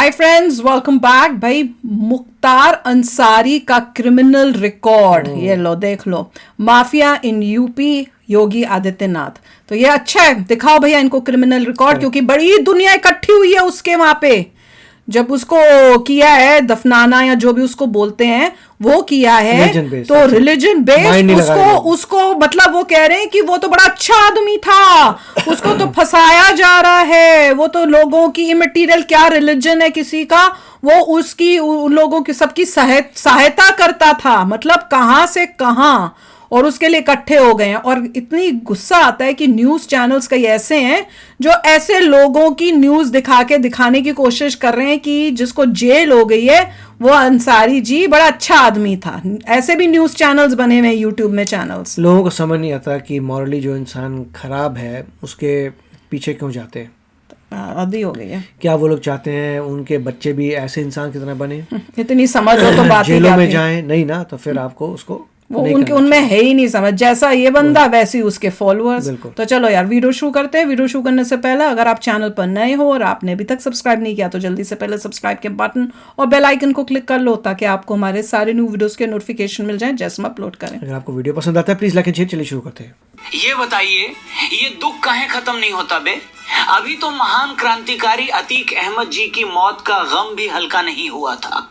Hi friends, welcome back. भाई, मुख्तार अंसारी का criminal record ये लो, देख लो। Mafia in UP, Yogi Adityanath. तो ये अच्छा है, दिखाओ भैया इनको क्रिमिनल रिकॉर्ड, क्योंकि बड़ी दुनिया इकट्ठी हुई है उसके वहां पे। जब उसको किया है दफनाना या जो भी उसको बोलते हैं वो किया है, तो रिलीजन बेस्ड उसको मतलब वो कह रहे हैं कि वो तो बड़ा अच्छा आदमी था, उसको तो फंसाया जा रहा है। वो तो लोगों की इमटेरियल क्या रिलीजन है किसी का, वो उसकी लोगों की सबकी सहायता करता था। मतलब कहां से कहां, और उसके लिए इकट्ठे हो गए हैं। और इतनी गुस्सा आता है कि न्यूज चैनल्स कई ऐसे हैं जो ऐसे लोगों की न्यूज दिखाने की कोशिश कर रहे हैं कि जिसको जेल हो गई है वो अंसारी जी बड़ा अच्छा आदमी था। ऐसे भी न्यूज चैनल्स बने हुए हैं, यूट्यूब में चैनल्स। लोगों को समझ नहीं आता कि मॉरली जो इंसान खराब है उसके पीछे क्यों जाते हैं। आदि हो गई है। क्या वो लोग चाहते हैं उनके बच्चे भी ऐसे इंसान की तरह बने, इतनी समझ हो तो बात जेलों में जाएं? नहीं ना, तो फिर आपको उसको वो उनमें है ही नहीं समझ। जैसा ये बंदा वैसे ही उसके फॉलोअर्स। तो चलो यार, वीडियो शुरू करते हैं। वीडियो शुरू करने से पहले अगर आप चैनल पर नए हो और आपने अभी तक सब्सक्राइब नहीं किया तो जल्दी से पहले सब्सक्राइब के बटन और बेल आइकन को क्लिक कर लो, ताकि आपको हमारे सारे न्यू वीडियोस के नोटिफिकेशन मिल जाए जैसे हम अपलोड करें। अगर आपको वीडियो पसंद आता है प्लीज लाइक एंड शेयर। चलिए शुरू करते हैं। ये बताइए, ये दुख काहे खत्म नहीं होता बे? अभी तो महान क्रांतिकारी अतीक अहमद जी की मौत का गम भी हल्का नहीं हुआ था।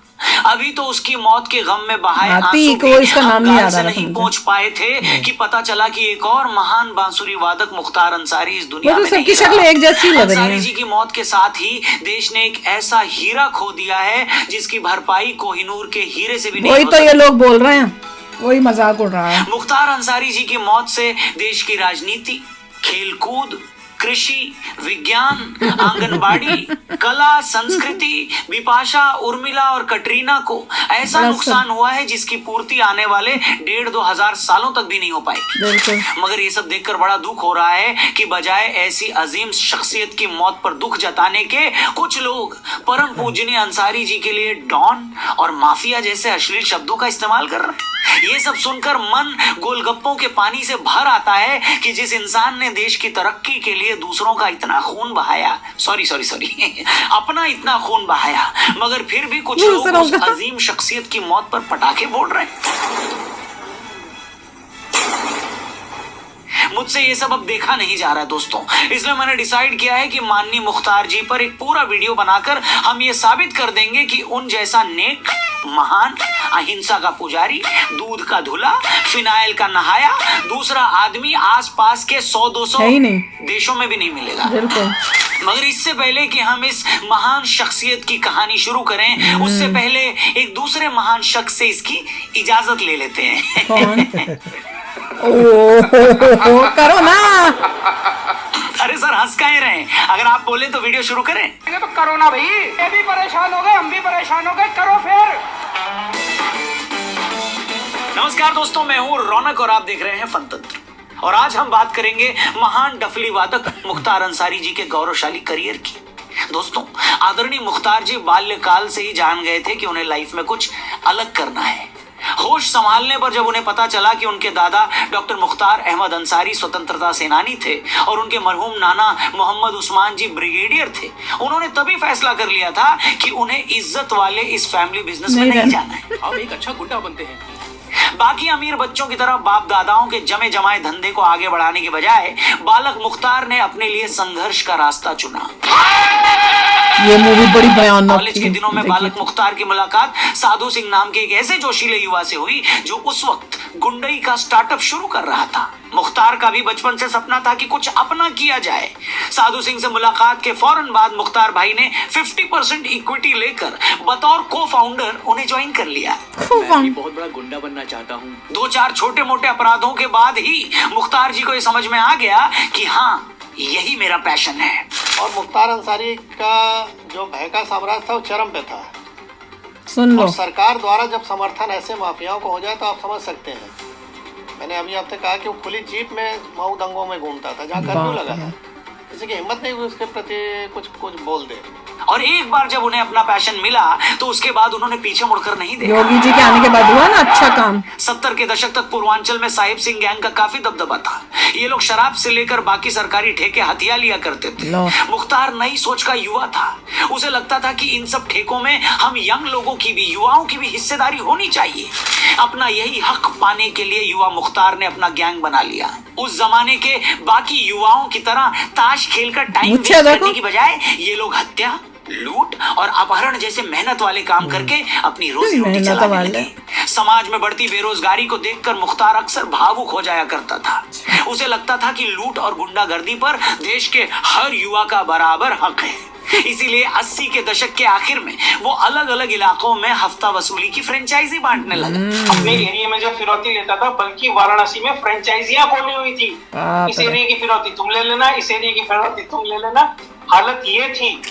अभी तो उसकी मौत के गम में बहाए आंसू भी हम गाल से नहीं पहुंच पाए थे कि पता चला कि एक और महान बांसुरी वादक मुख्तार अंसारी इस दुनिया में सबकी शक्ल एक जैसी लग रही है। अंसारी जी की मौत के साथ ही देश ने एक ऐसा हीरा खो दिया है जिसकी भरपाई कोहिनूर के हीरे से भी नहीं हो सकती। वही तो ये लोग बोल रहे हैं, वही मजाक उड़ रहा है। मुख्तार अंसारी जी की मौत से देश की राजनीति, खेलकूद, कृषि, विज्ञान, आंगनबाड़ी, कला, संस्कृति, बिपाशा, उर्मिला और कटरीना को ऐसा नुकसान हुआ है जिसकी पूर्ति आने वाले 1,500-2 हजार सालों तक भी नहीं हो पाएगी। मगर ये सब देखकर बड़ा दुख हो रहा है कि बजाय ऐसी अजीम शख्सियत की मौत पर दुख जताने के कुछ लोग परम पूजनीय अंसारी जी के लिए डॉन और माफिया जैसे अश्लील शब्दों का इस्तेमाल कर रहे हैं। ये सब सुनकर मन गोलगप्पों के पानी से भर आता है कि जिस इंसान ने देश की तरक्की के लिए दूसरों का इतना खून बहाया, सॉरी अपना इतना खून बहाया, मगर फिर भी कुछ लोग उस अजीम शख्सियत की मौत पर पटाखे फोड़ रहे हैं। मुझसे ये सब अब देखा नहीं जा रहा है दोस्तों, इसलिए मैंने डिसाइड किया है कि माननीय मुख्तार जी पर एक पूरा वीडियो बनाकर हम ये साबित कर देंगे कि उन जैसा नेक, महान, अहिंसा का पुजारी, दूध का धुला, फिनाइल का नहाया दूसरा आदमी आसपास के 100-200 देशों में भी नहीं मिलेगा। मगर इससे पहले कि हम इस महान शख्सियत की कहानी शुरू करें, उससे पहले एक दूसरे महान शख्स से इसकी इजाजत ले लेते हैं। करो ना। अरे सर, हंस काहे रहे? अगर आप बोले तो वीडियो शुरू करें। तो करो ना भाई, ये भी परेशान हो गए, हम भी परेशान हो गए, करो फिर। नमस्कार दोस्तों, मैं हूँ रौनक और आप देख रहे हैं फनतंत्र। और आज हम बात करेंगे महान डफली वादक मुख्तार अंसारी जी के गौरवशाली करियर की। दोस्तों, आदरणीय मुख्तार जी बाल्यकाल से ही जान गए थे कि उन्हें लाइफ में कुछ अलग करना है। होश संभालने पर जब उन्हें पता चला कि उनके दादा डॉक्टर मुख्तार अहमद अंसारी स्वतंत्रता सेनानी थे और उनके मरहूम नाना मोहम्मद उस्मान जी ब्रिगेडियर थे, उन्होंने तभी फैसला कर लिया था कि उन्हें इज्जत वाले इस फैमिली बिजनेस में नहीं जाना है। हम एक अच्छा गुंडा बनते हैं। बाकी अमीर बच्चों की तरह बाप दादाओं के जमे जमाए धंधे को आगे बढ़ाने के बजाय बालक मुख्तार ने अपने लिए संघर्ष का रास्ता चुना। ये मूवी बड़ी भयानक थी। कॉलेज के दिनों में बालक मुख्तार की मुलाकात साधु सिंह नाम के एक ऐसे जोशीले युवा से हुई जो उस वक्त गुंडई का स्टार्टअप शुरू कर रहा था। मुख्तार का भी बचपन से सपना था कि कुछ अपना किया जाए। साधु सिंह से मुलाकात के फौरन बाद मुख्तार भाई ने 50% इक्विटी लेकर बतौर को फाउंडर उन्हें ज्वाइन कर लिया। मैं भी बहुत बड़ा गुंडा बनना चाहता हूँ। 2-4 छोटे मोटे अपराधों के बाद ही मुख्तार जी को यह समझ में आ गया कि हाँ, यही मेरा पैशन है। और मुख्तार अंसारी का जो भय का साम्राज्य था वो चरम पे था। सुन लो। और सरकार द्वारा जब समर्थन ऐसे माफियाओं को हो जाए तो आप समझ सकते हैं। मैंने अभी आपसे कहा कि वो खुली जीप में मऊ दंगों में घूमता था, जहाँ कर्फ्यू लगा था, किसी की हिम्मत नहीं हुई उसके प्रति कुछ बोल दे। और एक बार जब उन्हें अपना पैशन मिला तो उसके बाद उन्होंने पीछे मुड़कर नहीं देखा। योगी जी के आने के बाद हुआ ना अच्छा काम। 70 के दशक तक पूर्वांचल में साहिब सिंह गैंग का काफी दबदबा था। ये लोग शराब से लेकर बाकी सरकारी ठेके हथिया लिया करते थे। मुख्तार नई सोच का युवा था। उसे लगता था कि इन सब ठेकों में हम यंग लोगों की भी, युवाओं की भी हिस्सेदारी होनी चाहिए। अपना यही हक पाने के लिए युवा मुख्तार ने अपना गैंग बना लिया। उस जमाने के बाकी युवाओं की तरह ताश खेलकर टाइम वेस्ट करने की बजाय ये लोग हत्या, लूट और अपहरण जैसे मेहनत वाले काम करके अपनी रोजी रोटी चलाने लगे। समाज में बढ़ती बेरोजगारी को देखकर मुख्तार अक्सर भावुक हो जाया करता था। उसे लगता था कि लूट और गुंडागर्दी पर देश के हर युवा का बराबर हक है। इसीलिए 80 के दशक के आखिर में वो अलग अलग इलाकों में हफ्ता वसूली की फ्रेंचाइजी बांटने लगा। अपने एरिया में जो फिरौती लेता था, बल्कि वाराणसी में फ्रेंचाइजियां खोली हुई थी। इस एरिया की फिरौती तुम ले लेना, इस एरिया की फिरौती तुम ले लेना। हालत ये थी।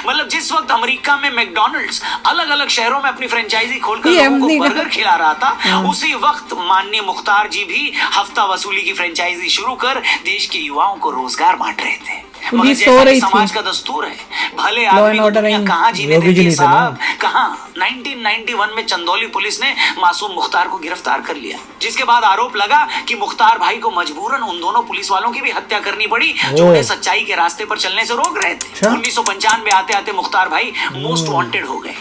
मतलब जिस वक्त अमेरिका में मैकडॉनल्ड्स अलग अलग शहरों में अपनी फ्रेंचाइजी खोलकर लोगों को बर्गर खिला रहा था, उसी वक्त माननीय मुख्तार जी भी हफ्ता वसूली की फ्रेंचाइजी शुरू कर देश के युवाओं को रोजगार बांट रहे थे। मगर जैसे समाज का दस्तूर है, भले आदमी को दुनिया कहाँ जीने देती है साहब, कहाँ। 1991 में चंदौली पुलिस ने मासूम मुख्तार को गिरफ्तार कर लिया, जिसके बाद आरोप लगा कि मुख्तार भाई को मजबूरन उन दोनों पुलिस वालों की भी हत्या करनी पड़ी जो उन्हें सच्चाई के रास्ते पर चलने से रोक रहे थे। 1995 आते आते मुख्तार भाई मोस्ट वांटेड हो गए।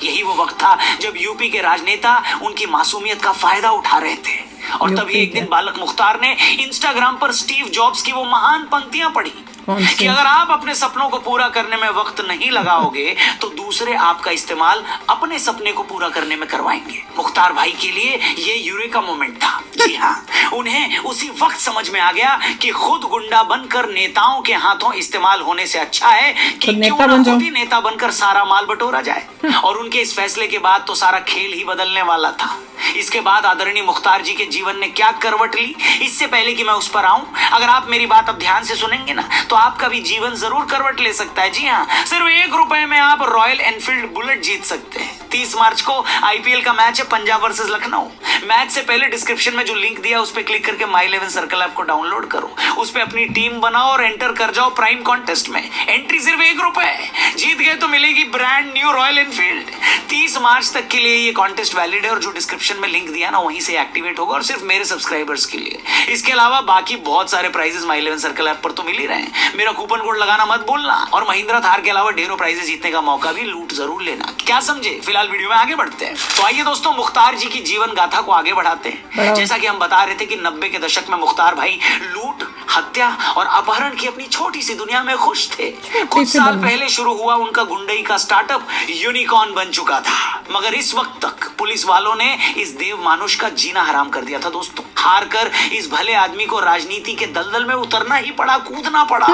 यही वो वक्त था जब यूपी के राजनेता उनकी मासूमियत का फायदा उठा रहे थे। और तभी एक दिन बालक मुख्तार ने इंस्टाग्राम पर स्टीव जॉब्स की वो महान पंक्तियां पढ़ी कि अगर आप अपने सपनों को पूरा करने में वक्त नहीं लगाओगे तो दूसरे आपका इस्तेमाल अपने सपने को पूरा करने में करवाएंगे। मुख्तार भाई के लिए ये यूरेका मोमेंट था। जी हाँ, उन्हें उसी वक्त समझ में आ गया कि खुद गुंडा बनकर नेताओं के हाथों इस्तेमाल होने से अच्छा है कि क्यों ना खुद ही नेता बनकर सारा माल बटोरा जाए। और उनके इस फैसले के बाद तो सारा खेल ही बदलने वाला था। इसके बाद आदरणीय मुख्तार जी के जीवन ने क्या करवट ली, इससे पहले कि मैं उस पर आऊं, अगर आप मेरी बात अब ध्यान से सुनेंगे ना तो आपका भी जीवन जरूर करवट ले सकता है। जी हाँ, सिर्फ 1 रुपए में आप रॉयल एनफील्ड बुलेट जीत सकते हैं। 30 मार्च को आईपीएल का मैच है, पंजाब वर्सेस लखनऊ। मैच से पहले डिस्क्रिप्शन में जो लिंक दिया उस पर क्लिक करके माई 11 सर्कल ऐप को डाउनलोड करो, उस पर अपनी टीम बनाओ और एंटर कर जाओ प्राइम कॉन्टेस्ट में। एंट्री सिर्फ 1 रुपए, जीत गए तो मिलेगी ब्रांड न्यू रॉयल एनफील्ड। 30 मार्च तक के लिए ये कॉन्टेस्ट वैलिड है और जो डिस्क्रिप्शन में लिंक दिया ना वहीं से एक्टिवेट होगा और सिर्फ मेरे सब्सक्राइबर्स के लिए। इसके अलावा बाकी बहुत सारे प्राइजेस माई 11 सर्कल ऐप पर तो मिल ही रहे हैं। मेरा कूपन कोड लगाना मत भूलना और महिंद्रा थार के अलावा ढेरों प्राइजेस जीतने का मौका भी लूट जरूर लेना। क्या समझे? फिलहाल वीडियो में आगे बढ़ते हैं। तो आइए दोस्तों, मुख्तार जी की जीवन गाथा को आगे बढ़ाते हैं। जैसा कि हम बता रहे थे कि 90 के दशक में मुख्तार भाई लूट, हत्या और अपहरण की अपनी छोटी सी दुनिया में खुश थे। कुछ साल पहले शुरू हुआ उनका गुंडई का स्टार्टअप यूनिकॉर्न बन चुका था, मगर इस वक्त तक पुलिस वालों ने इस देव मानुष का जीना हराम कर दिया था। दोस्तों, हार कर इस भले आदमी को राजनीति के दलदल में उतरना ही पड़ा, कूदना पड़ा।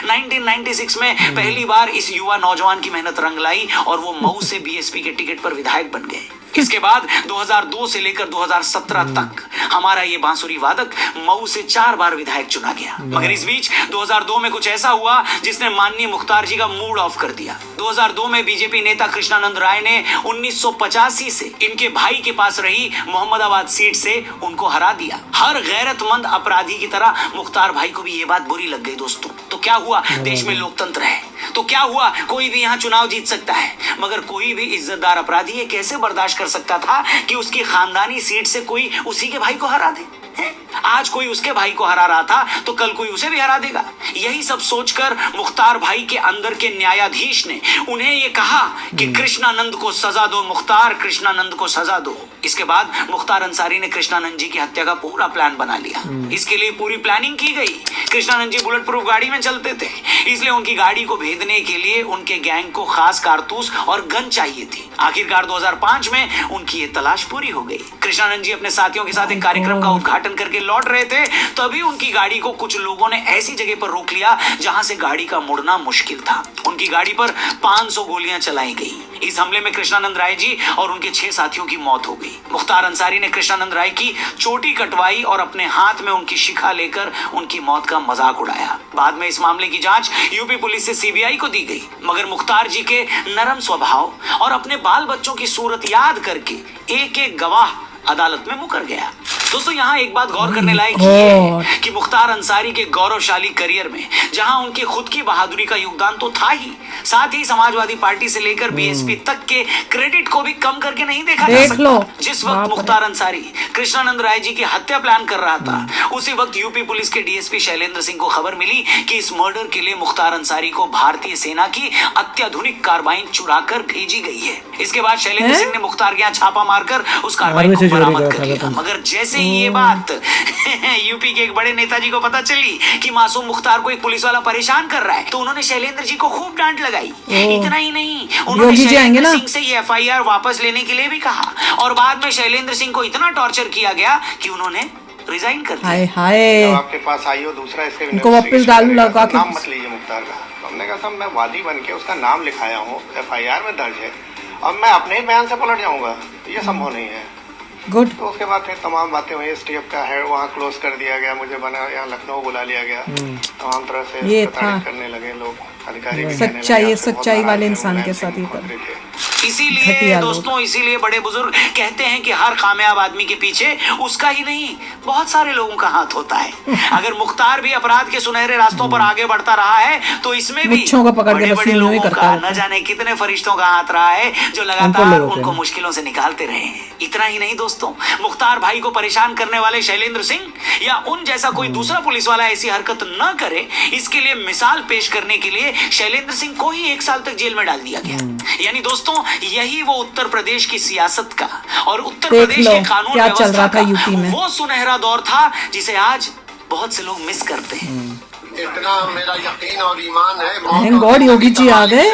1996 में पहली बार इस युवा नौजवान की मेहनत रंग लाई और वो मऊ से बीएसपी के टिकट पर विधायक बन गए। इसके बाद 2002 से लेकर 2017 तक हमारा ये बांसुरी वादक मऊ से 4 बार विधायक चुना गया। मगर इस बीच 2002 में कुछ ऐसा हुआ जिसने माननीय मुख्तार जी का मूड ऑफ कर दिया। 2002 में बीजेपी नेता कृष्णानंद राय ने 1985 से इनके भाई के पास रही मोहम्मदाबाद सीट से उनको हरा दिया। हर गैरतमंद अपराधी की तरह मुख्तार भाई को भी ये बात बुरी लग गई। दोस्तों, तो क्या हुआ? देश में लोकतंत्र है तो क्या हुआ? कोई भी यहाँ चुनाव जीत सकता है, मगर कोई भी इज्जतदार अपराधी ये कैसे बर्दाश्त कर सकता था कि उसकी खानदानी सीट से कोई उसी के भाई को हरा दे? आज कोई उसके भाई को हरा रहा था तो कल कोई उसे भी हरा देगा। यही सब सोचकर मुख्तार भाई के अंदर के न्यायाधीश ने उन्हें ये कहा कि कृष्णानंद को सजा दो, मुख्तार कृष्णानंद को सजा दो। इसके बाद मुख्तार अंसारी ने कृष्णानंद जी की हत्या का पूरा प्लान बना लिया। इसके लिए पूरी प्लानिंग की गई। कृष्णानंद जी बुलेट प्रूफ गाड़ी में चलते थे, इसलिए उनकी गाड़ी को भेदने के लिए उनके गैंग को खास कारतूस और गन चाहिए थी। आखिरकार 2005 में उनकी ये तलाश पूरी हो गई। कृष्णानंद जी अपने साथियों के साथ एक कार्यक्रम का उद्घाटन करके लौट रहे थे, तभी उनकी गाड़ी को कुछ लोगों ने ऐसी जगह पर रोक लिया जहां से गाड़ी का मुड़ना मुश्किल था। उनकी गाड़ी पर 500 गोलियां चलाई गई। इस हमले में कृष्णानंद राय जी और उनके 6 साथियों की मौत हो गई। मुख्तार अंसारी ने कृष्णानंद राय की चोटी कटवाई और अपने हाथ में उनकी शिखा लेकर उनकी मौत का मजाक उड़ाया। बाद में इस मामले की जांच यूपी पुलिस से सीबीआई को दी गई, मगर मुख्तार जी के नरम स्वभाव और अपने बाल बच्चों की सूरत याद करके एक एक गवाह अदालत में मुकर गया। दोस्तों यहाँ एक बात गौर करने लायक ये है कि मुख्तार अंसारी के गौरवशाली करियर में जहां उनके खुद की बहादुरी का योगदान तो था ही, साथ ही समाजवादी पार्टी से लेकर बीएसपी तक के क्रेडिट को भी कम करके नहीं देखा जा सकता। जिस वक्त मुख्तार अंसारी कृष्णानंद राय जी की हत्या प्लान कर रहा था, उसी वक्त यूपी पुलिस के डीएसपी शैलेंद्र सिंह को खबर मिली कि इस मर्डर के लिए मुख्तार अंसारी को भारतीय सेना की अत्याधुनिक कार्बाइन चुरा कर भेजी गई है। इसके बाद शैलेंद्र सिंह ने मुख्तार के यहाँ छापा मारकर उस कार्बाइन को बरामद कर लिया। मगर जैसे ही ये बात यूपी के एक बड़े नेताजी को पता चली कि मासूम मुख्तार को एक पुलिस वाला परेशान कर रहा है, तो उन्होंने शैलेंद्र जी को खूब डांट लगाई। इतना ही नहीं, उन्होंने शैलेंद्र सिंह से ये एफआईआर वापस लेने के लिए भी कहा और बाद में शैलेंद्र सिंह को इतना टॉर्चर किया गया कि उन्होंने रिजाइन कर दिया। हाय तो आपके पास आई हो दूसरा इसके उनको वापस डाल लगा के नाम मत लीजिए मुख्तार का। तो हमने कहा साहब मैं वादी बन के उसका नाम लिखाया हूँ, एफआईआर में दर्ज है, अब मैं अपने ही बयान से पलट जाऊंगा, ये संभव नहीं है। गुड। तो उसके बाद फिर तमाम बातें हुई, स्टेप का हेड वहाँ क्लोज कर दिया गया, मुझे बना यहाँ लखनऊ बुला लिया गया, तमाम तरह से ये प्रताड़ित करने लगे लोग, अधिकारी भी सच्चाई वाले इंसान के साथ ही कर। इसीलिए दोस्तों, इसीलिए बड़े बुजुर्ग कहते हैं कि हर कामयाब आदमी के पीछे उसका ही नहीं बहुत सारे लोगों का हाथ होता है। अगर मुख्तार भी अपराध के सुनहरे रास्तों पर आगे बढ़ता रहा है, तो इसमें भी बड़े बड़े लोगों का न जाने कितने फरिश्तों का हाथ रहा है जो लगातार उनको मुश्किलों से निकालते रहे हैं। इतना ही नहीं दोस्तों, मुख्तार भाई को परेशान करने वाले शैलेंद्र सिंह या उन जैसा कोई दूसरा पुलिस वाला ऐसी हरकत न करे, इसके लिए मिसाल पेश करने के लिए शैलेंद्र सिंह को ही 1 साल तक जेल में डाल दिया गया। यानी दोस्तों, यही वो उत्तर प्रदेश की सियासत का और उत्तर प्रदेश के कानून व्यवस्था का वो सुनहरा दौर था जिसे आज बहुत से लोग मिस करते हैं। इतना मेरा यकीन और ईमान है, थैंक गॉड योगी जी आ गए।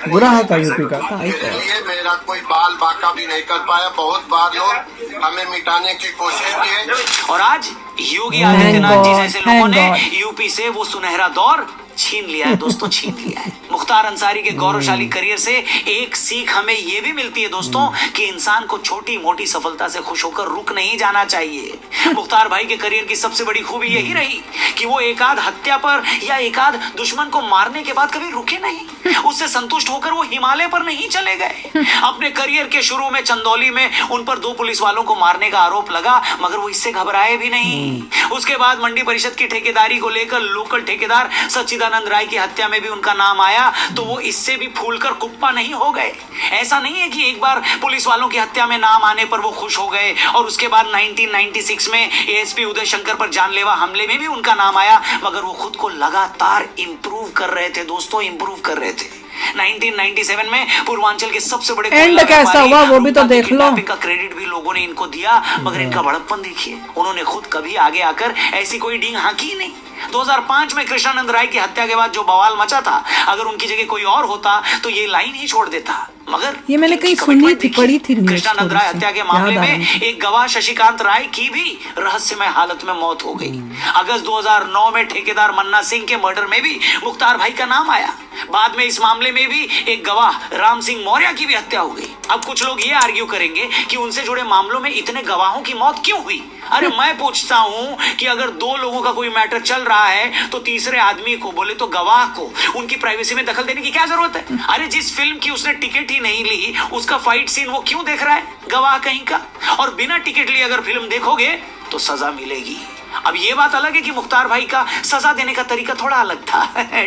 बुरा हाल था यूपी का। इसलिए मेरा कोई बाल बाका भी नहीं कर पाया। बहुत बार लोग हमें मिटाने की कोशिश की है और आज योगी आदित्यनाथ जी जैसे लोगों ने यूपी से वो सुनहरा दौर छीन लिया है दोस्तों, छीन लिया है। मुख्तार अंसारी के गौरवशाली करियर से एक सीख हमें ये भी मिलती है दोस्तों कि इंसान को छोटी मोटी सफलता से खुश होकर रुक नहीं जाना चाहिए। मुख्तार भाई के करियर की सबसे बड़ी खूबी यही रही कि वो एकाध हत्या पर या एकाध दुश्मन को मारने के बाद कभी रुके नहीं। उससे संतुष्ट होकर वो हिमालय पर नहीं चले गए। अपने करियर के शुरू में चंदौली में उन पर 2 पुलिस वालों को मारने का आरोप लगा, मगर वो इससे घबराए भी नहीं। उसके बाद मंडी परिषद की ठेकेदारी को लेकर लोकल ठेकेदार सच्चिदानंद राय की हत्या में भी उनका नाम आया, तो वो इससे भी फूलकर कुप्पा नहीं हो गए। ऐसा नहीं है कि एक बार पुलिस वालों की हत्या में नाम आने पर वो खुश हो गए और उसके बाद 1996 में एएसपी उदय शंकर पर जानलेवा हमले में भी उनका नाम आया, मगर वो खुद को लगातार इंप्रूव कर रहे थे दोस्तों, इंप्रूव कर रहे थे। 1997 में पूर्वांचल के सबसे बड़े एंड कैसा हुआ वो भी तो देख लो। का क्रेडिट भी लोगों ने इनको दिया, मगर इनका बड़प्पन देखिए, उन्होंने खुद कभी आगे आकर ऐसी कोई डींग हाँकी नहीं। 2005 में कृष्णानंद राय की हत्या के बाद जो बवाल मचा था, अगर उनकी जगह कोई और होता तो ये लाइन ही छोड़ देता, मगर ये मैंने कहीं सुनी थी, पढ़ी थी। कृष्णानंद राय हत्या के मामले में एक गवाह शशिकांत राय की भी रहस्यमय हालत में मौत हो गई। अगस्त 2009 में ठेकेदार मन्ना सिंह के मर्डर में भी मुख्तार भाई का नाम आया। बाद में इस मामले में भी एक गवाह राम सिंह मौर्य की भी हत्या हो गई। अब कुछ लोग ये आर्ग्यू करेंगे कि उनसे जुड़े मामलों में इतने गवाहों की मौत क्यों हुई। अरे मैं पूछता हूं कि अगर 2 लोगों का कोई मैटर चल रहा है तो तीसरे आदमी को, बोले तो गवाह को, उनकी प्राइवेसी में दखल देने की क्या जरूरत है। अरे जिस फिल्म की उसने टिकट ही नहीं ली, उसका फाइट सीन वो क्यों देख रहा है, गवाह कहीं का। और बिना टिकट लिए अगर फिल्म देखोगे तो सजा मिलेगी। अब ये बात अलग है कि मुख्तार भाई का सजा देने का तरीका थोड़ा अलग था,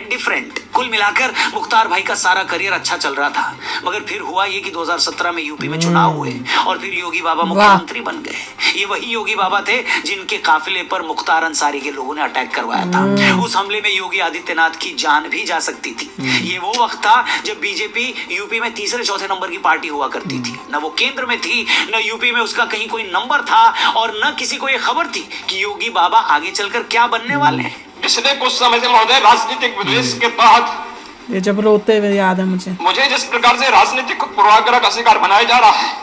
डिफरेंट। कुल मिलाकर मुख्तार भाई का सारा करियर अच्छा चल रहा था, मगर फिर हुआ ये कि 2017 में यूपी में चुनाव हुए और फिर योगी बाबा मुख्यमंत्री बन गए। ये वही योगी बाबा थे जिनके काफिले पर मुख्तार अंसारी के लोगों ने अटैक करवाया था। उस हमले में योगी आदित्यनाथ की जान भी जा सकती थी। ये वो वक्त था जब बीजेपी यूपी में 3-4 नंबर की पार्टी हुआ करती थी। न वो केंद्र में थी, न यूपी में उसका कहीं कोई नंबर था, और न किसी को ये खबर थी कि योगी बाबा आगे चलकर क्या बनने वाले हैं। पिछले कुछ समय से महोदय राजनीतिक विद्वेष के तहत, ये जब रोते हुए याद है मुझे जिस प्रकार से राजनीतिक पूर्वाग्रह का शिकार बनाया जा रहा है,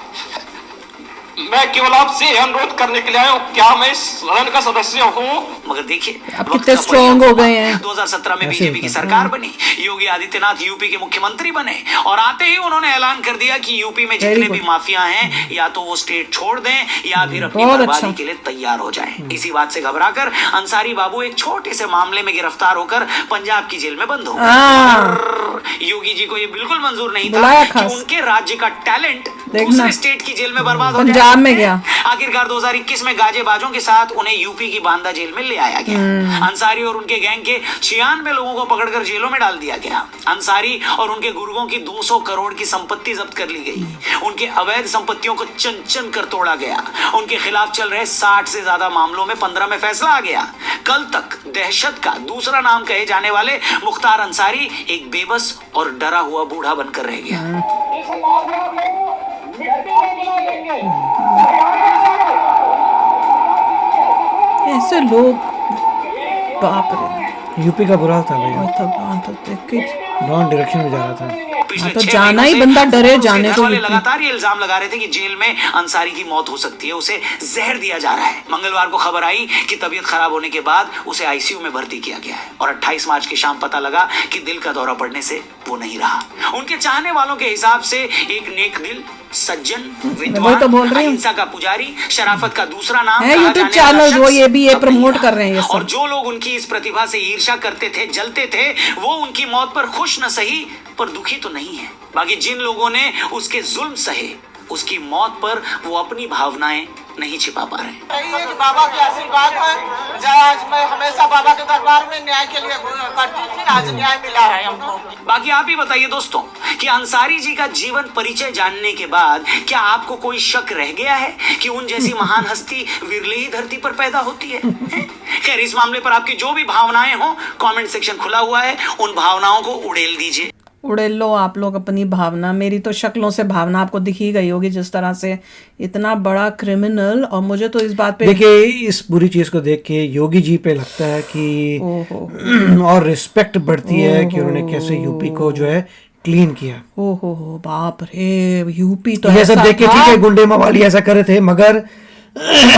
मैं केवल आपसे अनुरोध करने के लिए आया हूँ, क्या मैं इस सदन का सदस्य हूँ। मगर देखिए अब कितने स्ट्रॉन्ग हो गए हैं। 2017 में बीजेपी की सरकार बनी, योगी आदित्यनाथ यूपी के मुख्यमंत्री बने और आते ही उन्होंने ऐलान कर दिया कि यूपी में जितने भी माफिया हैं या तो वो स्टेट छोड़ दें या फिर अपनी बर्बादी के लिए तैयार हो जाएं। इसी बात से घबराकर अंसारी बाबू एक छोटे से मामले में गिरफ्तार होकर पंजाब की जेल में बंद हो गए। योगी जी को ये बिल्कुल मंजूर नहीं था कि उनके राज्य का टैलेंट देखना दूसरे स्टेट की जेल में बर्बाद हो पंजाब जाएगा। में गया। आखिरकार 2021 में गाजेबाजों के साथ उन्हें यूपी की बांदा जेल में ले आया गया। अंसारी और उनके गैंग के 96 लोगों को पकड़कर जेलों में डाल दिया गया। अंसारी और उनके गुर्गों की 200 करोड़ की संपत्ति जब्त कर ली गई। उनके अवैध संपत्तियों को चन चन कर तोड़ा गया। उनके खिलाफ चल रहे 60 से ज्यादा मामलों में 15 में फैसला आ गया। कल तक दहशत का दूसरा नाम कहे जाने वाले मुख्तार अंसारी एक बेबस और डरा हुआ बूढ़ा बनकर रह गया। ऐसे लोग, बाप रे, यूपी का बुरा हाल था भैया, तो देख के रॉन्ग डायरेक्शन में जा रहा था। पिछले तो 6 जाना ही महीनों से बंदा डरे उसके जाने घर को वाले यूपी। लगातार ये इल्जाम लगा रहे थे कि जेल में अंसारी की मौत हो सकती है, उसे जहर दिया जा रहा है। मंगलवार को खबर आई कि तबीयत खराब होने के बाद उसे आईसीयू में भर्ती किया गया है और 28 मार्च की शाम पता लगा कि दिल का दौरा पड़ने से वो नहीं रहा। उनके चाहने वालों के हिसाब से एक नेक दिल, सज्जन, वही विद्वान, तो बोल रही हूँ। अहिंसा का पुजारी, शराफत का दूसरा नाम है कहा यूट्यूब जाने वाला चैनल वो शख्स ये भी ये अब नहीं प्रमोट रहा। कर रहे हैं ये सब। और जो लोग उनकी इस प्रतिभा से ईर्ष्या करते थे, जलते थे, वो उनकी मौत पर खुश न सही पर दुखी तो नहीं है। बाकी जिन लोगों ने उसके जुल्म सहे, उसकी मौत पर वो अपनी भावनाएं नहीं छिपा पा रहे। ये बाबा के आशीर्वाद है। आज मैं हमेशा बाबा के दरबार में न्याय के लिए करती थी, आज न्याय मिला है हमको। बाकी आप ही बताइए दोस्तों कि अंसारी जी का जीवन परिचय जानने के बाद क्या आपको कोई शक रह गया है कि उन जैसी महान हस्ती विरले ही धरती पर पैदा होती है? खैर, इस मामले पर आपकी जो भी भावनाएं हो, कमेंट सेक्शन खुला हुआ है, उन भावनाओं को उड़ेल दीजिए। उड़ेल लो आप लोग अपनी भावना। मेरी तो शक्लों से भावना आपको दिख ही गई होगी, जिस तरह से इतना बड़ा क्रिमिनल। और मुझे तो इस बात पे देखिए, इस बुरी चीज को देख के योगी जी पे लगता है कि और रिस्पेक्ट बढ़ती है कि उन्होंने कैसे यूपी को जो है क्लीन किया। हो बाप रे, यूपी तो ये ऐसा सब देख के था। ठीक है, गुंडे मवाली ऐसा कर रहे थे, मगर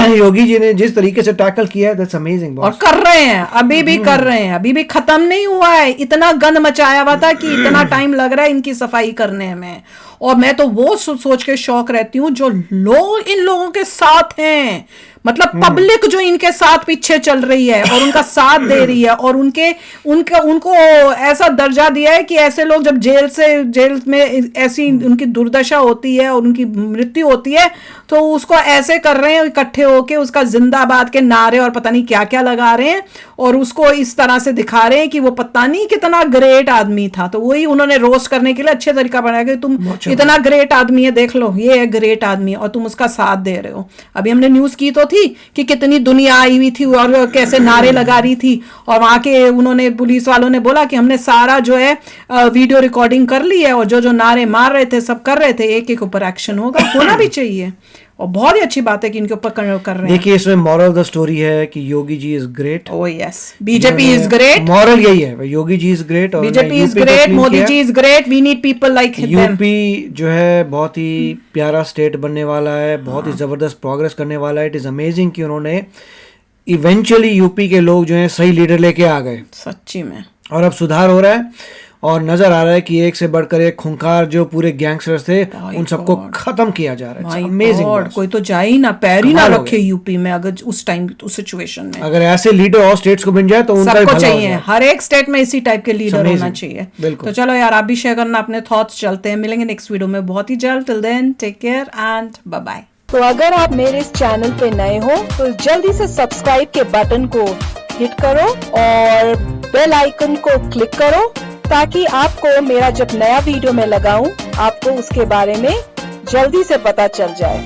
योगी जी ने जिस तरीके से टैकल किया है, दैट्स अमेजिंग और बॉस। कर रहे हैं, अभी भी कर रहे हैं, अभी भी खत्म नहीं हुआ है। इतना गंद मचाया हुआ था कि इतना टाइम लग रहा है इनकी सफाई करने में। और मैं तो वो सोच के शौक रहती हूँ जो लोग इन लोगों के साथ हैं, मतलब पब्लिक जो इनके साथ पीछे चल रही है और उनका साथ दे रही है और उनको ऐसा दर्जा दिया है कि ऐसे लोग जब जेल में ऐसी उनकी दुर्दशा होती है और उनकी मृत्यु होती है तो उसको ऐसे कर रहे हैं, इकट्ठे होके उसका जिंदाबाद के नारे और पता नहीं क्या क्या लगा रहे हैं और उसको इस तरह से दिखा रहे हैं कि वो पता नहीं कितना ग्रेट आदमी था। तो वही उन्होंने रोस्ट करने के लिए अच्छे तरीका बनाया कि तुम इतना ग्रेट आदमी है, देख लो ये है ग्रेट आदमी और तुम उसका साथ दे रहे हो। अभी हमने न्यूज की तो थी कि कितनी दुनिया आई हुई थी और कैसे नारे लगा रही थी और वहां के उन्होंने पुलिस वालों ने बोला कि हमने सारा जो है वीडियो रिकॉर्डिंग कर ली है और जो नारे मार रहे थे सब कर रहे थे, एक एक ऊपर एक्शन होना भी चाहिए। और बहुत ही अच्छी बात है कि इनके ऊपर कर रहे हैं। देखिए, इसमें मॉरल ऑफ द स्टोरी है कि Yogi ji is great. Oh yes, BJP is great. Moral यही है, योगी जी इज ग्रेट और BJP is great, Modi ji is great, we need people like him. UP जो है बहुत ही प्यारा स्टेट बनने वाला है, बहुत ही जबरदस्त प्रोग्रेस करने वाला है। इट इज अमेजिंग कि उन्होंने इवेंचुअली यूपी के लोग जो है सही लीडर लेके आ गए सच्ची में, और अब सुधार हो रहा है और नजर आ रहा है कि एक से बढ़कर एक खूंखार जो पूरे गैंगस्टर्स थे उन सबको खत्म किया जा रहा है। अमेजिंग। कोई तो जाए ही ना, पैर ही ना रखे यूपी में अगर उस टाइम उस सिचुएशन में। अगर ऐसे लीडर और स्टेट्स को बन जाए तो उनका सबको चाहिए, हर एक स्टेट में इसी टाइप के लीडर होना चाहिए। बिल्कुल। तो चलो यार, आप भी शेयर करना अपने थॉट्स। चलते हैं, मिलेंगे नेक्स्ट वीडियो में बहुत ही जल्द। Till then take care and bye bye. तो अगर आप मेरे इस चैनल पे नए हो तो जल्दी से सब्सक्राइब के बटन को हिट करो और बेल आइकन को क्लिक करो ताकि आपको मेरा जब नया वीडियो मैं लगाऊं आपको उसके बारे में जल्दी से पता चल जाए।